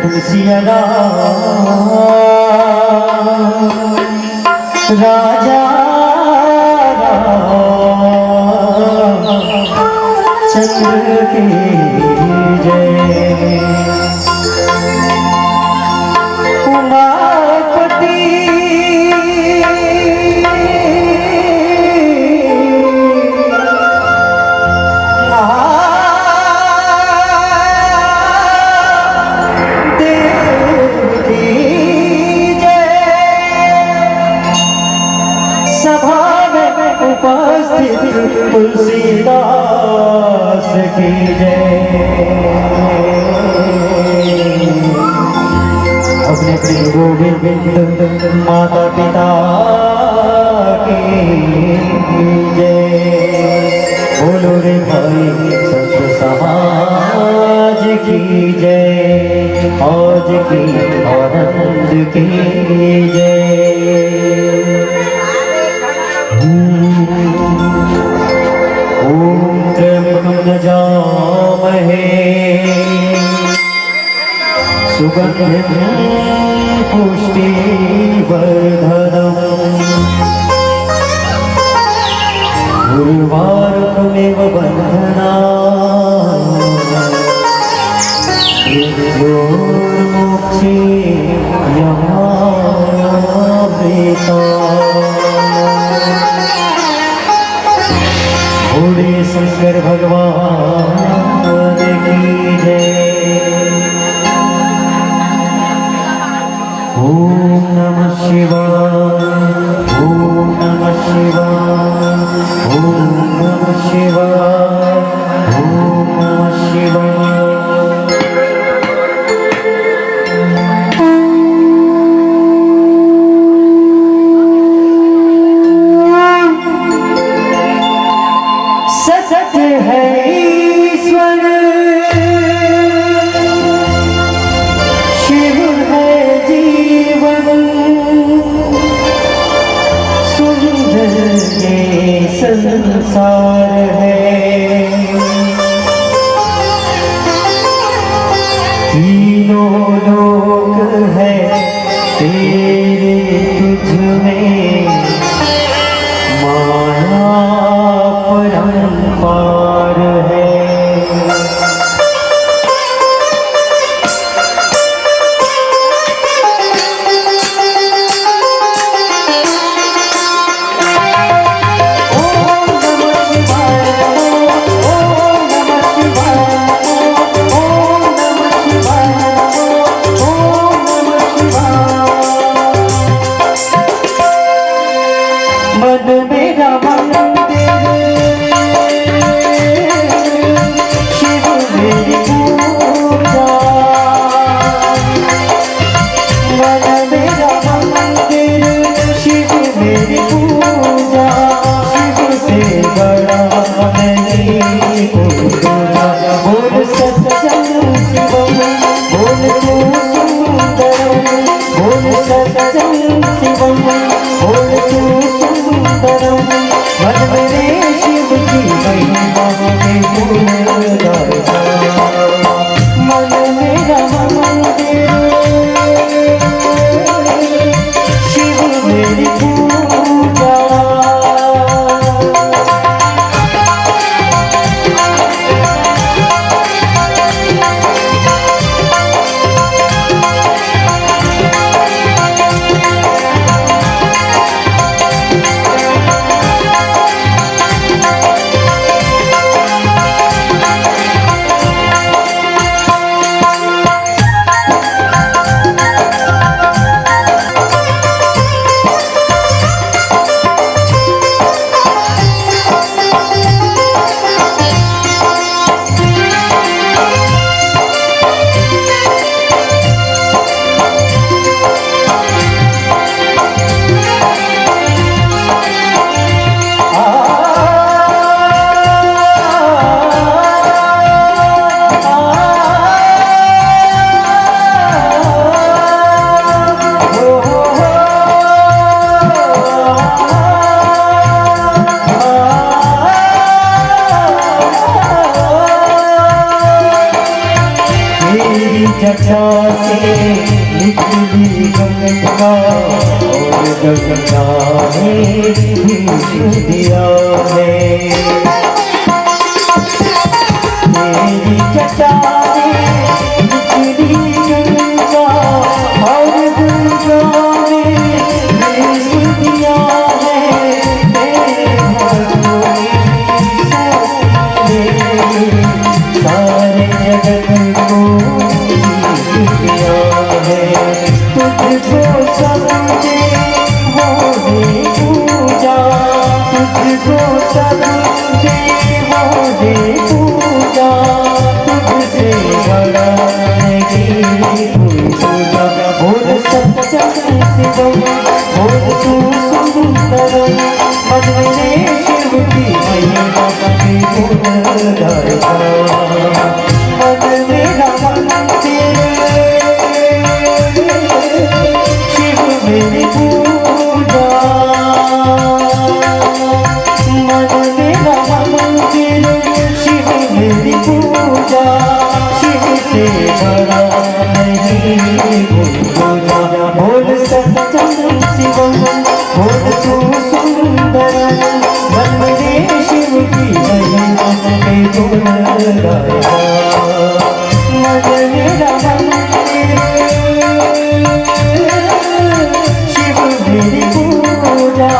तुलसिया राजा चंद्र की जय। उमापति उपस्थित तुलसीदास की जय। अपने प्रिय गोविंद माता पिता की जय। बोलो रे भाई संत समाज की जय। आज की आनंद की जय। ओम त्र्यंबकं यजामहे सुगंधिं पुष्टिवर्धनम् उर्वारुकमेव बन्धनात् मृत्योर्मोक्षे यमामृतात्। बोले शंकर भगवान की जय। ओम नमः शिवाय ओम नमः शिवाय ओम नमः शिवाय ओम नमः शिवाय। सत्य है ईश्वर शिव है जीवन सुंदर ये संसार है। तीनों लोक है तेरे तुझ में माया परंपार है। मन मेरा मंदिर शिव मेरी पूजा। मन मेरा मंदिर शिव मेरी पूजा। शिव से बड़ा नहीं कोई दूजा। बोल सत्यम शिवम बोल तू सुंदरम। बोल सत्यम शिवम बोल तू सुंदरम। मन मेरे शिव की महिमा में भूल जाएगा। मन मेरा मंदिर शिव मेरी पूजा। जटा से निकली गंगा और गंगा ने भीष दिया है। तेरी जटा से निकली गंगा और गंगा ने भीष दिया है। तेरे भक्तों ने सारे जगत को दिया है। तुझको सबने मोहे पूजा, तुझको सबने मोहे पूजा, तुझसे बड़ा नहीं कोई पूजा। बोल सच्चा शिवम, बोल तू सुंदर, मन मेरे शिव की महिमा की गुण गाएगा। मन मेरा मंदिर शिव मेरी पूजा, मन मेरा मंदिर शिव मेरी पूजा, शिव से बड़ा नहीं कोई पूजा। बोल सच्चा शिवम, बोल तू सुंदर, मन मेरे शिव की महिमा के गुण गाएगा। मन मेरा मंदिर शिव मेरी पूजा,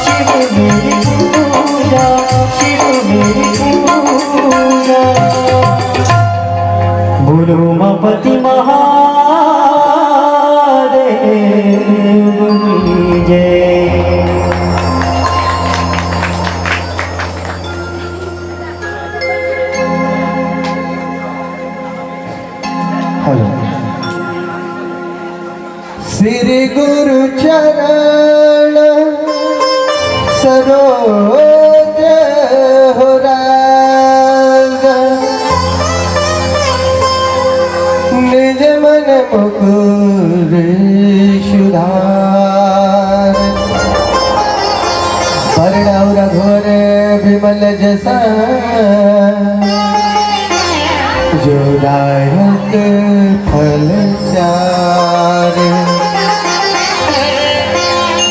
शिव मेरी पूजा, शिव मेरी पूजा। बोलो उमापति महादेव की जय। श्री गुरु चरण सरोज हो राग, निज मन मुकुर सुधार। परिणव रघुवर विमल जसा, जो दायक फल चार।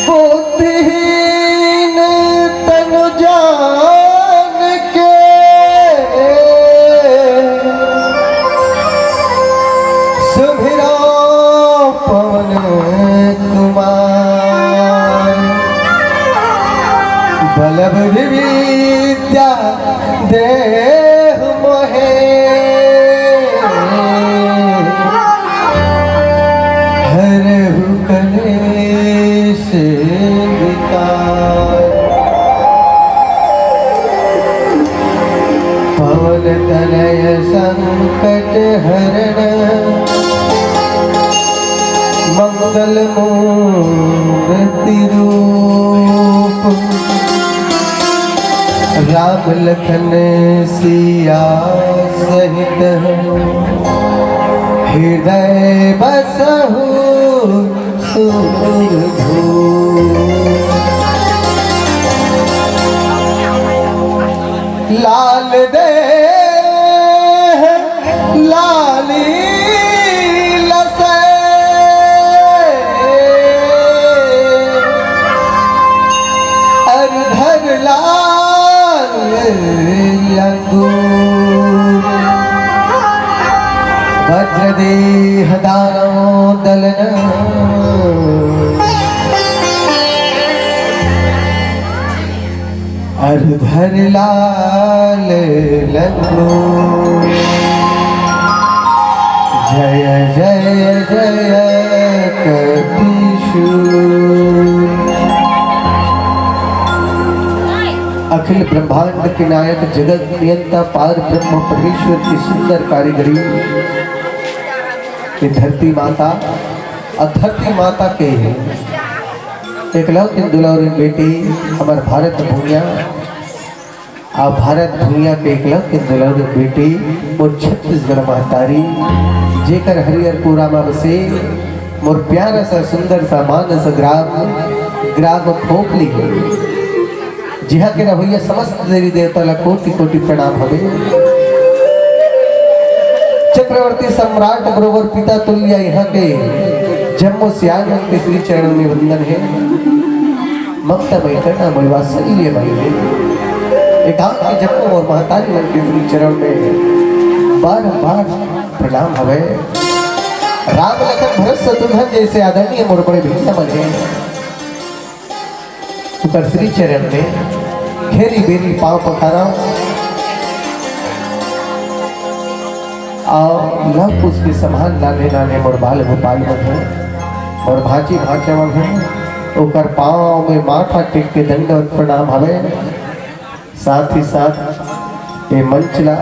बुद्धिहीन तनु जान के, सुमिरो पवन कुमार। बल बुद्धि विद्या देहु मोहे, हरहु कलेश विकार। पवन तनय संकट हरण, मंगल मूर्ति रूप। राम लखन सिया सहित, हृदय बसहु सुरभूप। लाल दे लाली लसे, अरधर लाल अंगूर। वज्रदेह दानव दलन, अरधर लाल लंगूर। जय जय जय कपीशूर। अखिल ब्रह्मांड के नायक, जगत नियंता, पार ब्रह्म परमेश्वर की सुंदर कारीगरी। ये धरती माता और धरती माता के एकलौती दुलारी बेटी हमार भारत भूमिया, आ भारत भूमिया के एकलौती दुलारी बेटी मोर छत्तीसगढ़ महतारी, जेकर हरिहरपुरा में बसे मोर प्यारा सा सुंदर सा मानस ग्राम खोपली, जिहा के रवैया समस्त देवी देवता ला कोटि कोटि प्रणाम हवे। चक्रवर्ती सम्राट बरोबर पिता तुल्य यहाँ के जम्मो सियान के श्री चरणों में वंदन है। ममता मई करना मई वात्सल्य मई है। एक गांव के जम्मो और महतारी मन के श्री चरण में बार बार प्रणाम हवे। राम लखन भरत शत्रुघ्न जैसे आदरणीय मोर बड़े भीम बने उतर श्री चरण में घेरी बेरी पांव पखारा और लव उसके समान लाने लाने मोर बाल गोपाल बने और भाजी भाचा बने ओकर पांव में माथा टेक के दंडवत प्रणाम हवे। साथ ही साथ ये मंचला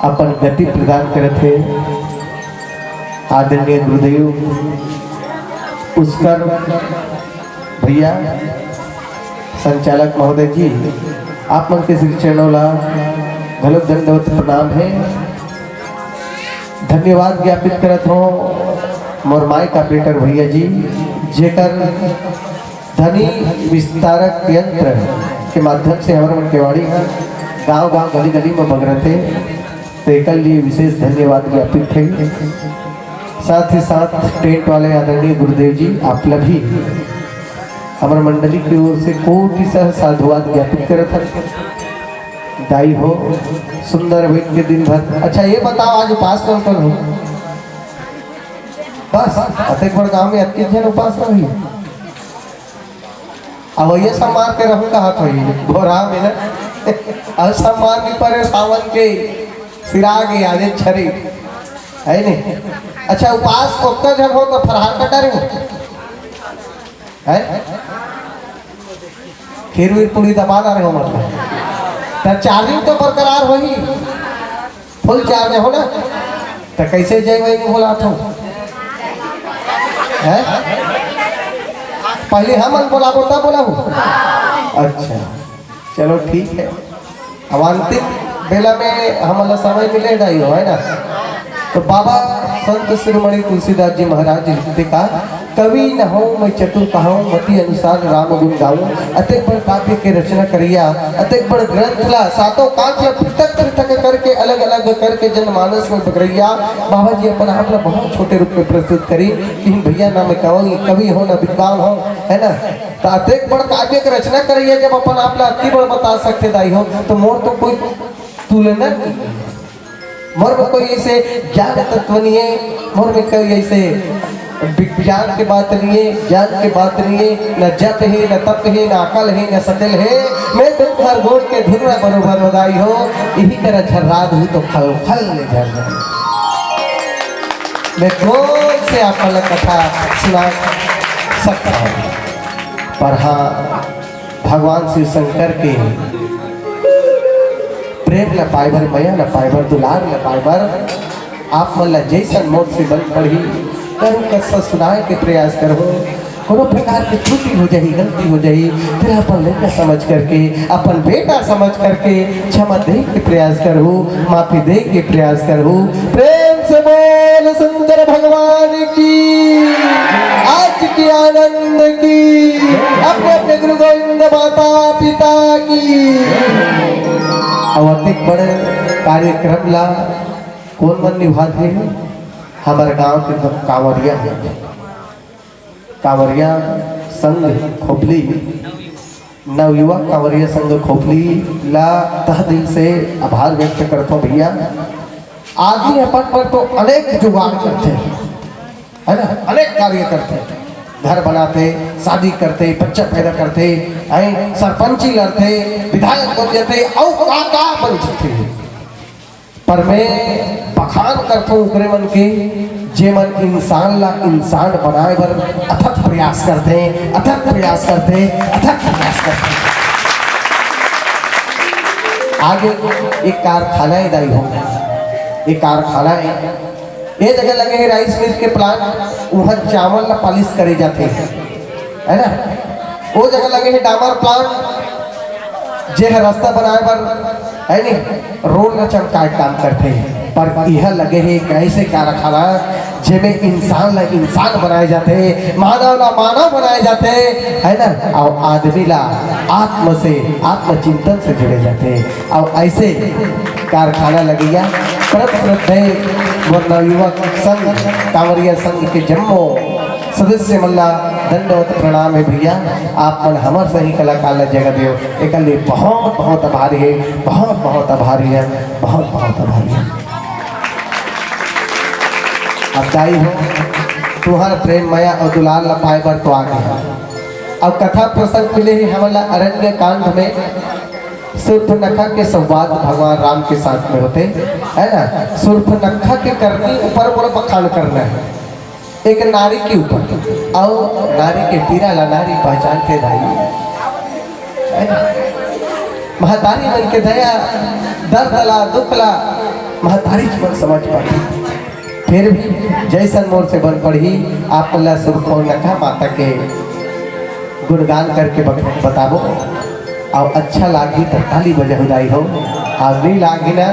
अपन गति प्रदान करत है आदरणीय गुरुदेव पुष्कर भैया संचालक महोदय जी आप मन के श्री चरणों ला घलोक दंडवत प्रणाम है। धन्यवाद ज्ञापित करत हो मोर माई का पेटर भैया जी जेकर धनी विस्तारक यंत्र के माध्यम से हमारे मन केवाड़ी है गांव गांव गली गली में बगरते तो एक लिए विशेष धन्यवाद ज्ञापित है। साथ ही साथ टेंट वाले आदरणीय गुरुदेव जी आप भी हमारे मंडली की ओर से कोटि सह साधुवाद ज्ञापित करत है। दाई हो सुंदर बैठ के दिन भर। अच्छा ये बताओ आज उपास कौन कौन हो? बस अतेक बड़ गांव में अति जन उपास रही अब ये सम्मान के रहूं का हाथ होई घोरा में ना अब सम्मान नहीं परे सावन के सिरा के आजे छरी है नहीं। अच्छा उपास ओक्का जब हो तो फरहार कटा रही है खीर वीर पूरी दबा रहे हो मतलब तो चार्जिंग तो बरकरार होगी फुल चार्ज हो ना तो कैसे जाए वही बोला था है पहले हम बोला बोलता बोला हूँ। अच्छा चलो ठीक है अब अंतिम बेला में हमारा समय मिले जाइए है ना। तो बाबा संत शिरोमणि तुलसीदास जी महाराज जी लिखते का कवि न हो मैं चतुर कहाऊं मति अनुसार राम गुण गाऊं अतेक बड़ काव्य के रचना करिया अतेक बड़ ग्रंथ ला सातों कांच ला पृथक पृथक करके अलग अलग करके जनमानस में बगरैया बाबा जी अपना आप बहुत छोटे रूप में प्रस्तुत करी कि भैया ना मैं कहूँगी कवि हो ना विद्वान हो है ना। तो अतेक बड़ काव्य की रचना करिए जब अपन आप अति बड़ बता सकते दाई हो तो मोर तो कोई तुलना मोर में कोई ऐसे ज्ञान तत्व नहीं है मोर में कोई ऐसे विज्ञान के बात नहीं है ज्ञान के बात नहीं है न जप है न तप है न अकल है न सकल है। मैं तो हर गोड़ के धुन में बरोबर बधाई हो यही तरह झर्राद हूँ तो खल खल ले झर मैं कौन से आपका कथा सुना सकता हूँ पर हाँ भगवान शिव शंकर के प्रेम न पाइबर मया न पाइबर दुलार न पाइबर आप मन जैसन मोट से बल पढ़ी करूँ कसा सुनाए के प्रयास करो कोनो प्रकार की त्रुटि हो जाए गलती हो जाए फिर अपन लड़का समझ करके अपन बेटा समझ करके क्षमा दे के प्रयास करो माफी दे के प्रयास करो। प्रेम से बोल सुंदर भगवान की आज की आनंद की अपने अपने गुरु गोविंद माता पिता की। अवधिक बड़े कार्यक्रम ला कौन मन निभाते हैं हमारे गांव के कांवरिया कांवरिया संघ खोपली नवयुवक कांवरिया संघ खोपली ला तह दिल से आभार व्यक्त करता हूँ भैया। आदमी अपन पर तो अनेक जुगाड़ करते हैं है ना अनेक कार्य करते हैं घर बनाते शादी करते बच्चा पैदा करते सरपंची लड़ते विधायक बन जाते और का बन जाते पर मैं बखान करता हूँ उकरे मन के जे मन इंसान ला इंसान बनाए बर अथक प्रयास करते अथक प्रयास करते अथक प्रयास करते। आगे एक कारखाना है दाई हो एक कारखाना है ये जगह लगे हैं राइस मिल के प्लांट वहाँ चावल ला पॉलिश करे जाते है ना। वो जगह लगे हैं डामर प्लांट जे है रास्ता बनाए बर है नहीं रोड न चमकाए काम करते हैं। पर यह लगे है कैसे कारखाना जेमे इंसान ला इंसान बनाए जाते, मानव ला मानव बनाए जाते है ना, और आदमी ला आत्म से आत्मचिंतन से जुड़े जाते, और ऐसे कारखाना लगेगा। परम श्रद्धेय नवयुवक संघ कांवरिया संघ के जम्मो सदस्य मल्ला दंडवत प्रणाम है भैया, आप मन हमार सही कलाकार ला जगह दियो, एक लिए बहुत बहुत आभारी है, बहुत बहुत आभारी है, बहुत बहुत आभारी है। अब दाई हो तुम्हारा प्रेम माया और दुलार ला पाए बर तो आगे है। अब कथा प्रसंग मिले ही हमारा अरण्य कांड में सूर्पनखा के संवाद भगवान राम के साथ में होते है ना। सूर्पनखा के करनी ऊपर बोला बखान करना है एक नारी के ऊपर, और नारी के पीरा ला नारी पहचान के दाई महतारी मन के दया दर्द ला दुख ला महतारी मन समझ पाती, फिर भी जैसन मोर से बन पड़ी आप अल्लाह सूर्पनखा माता के गुणगान करके बताबो, और अच्छा लागी तो ताली बजा हुदाई हो, और नहीं लागी ना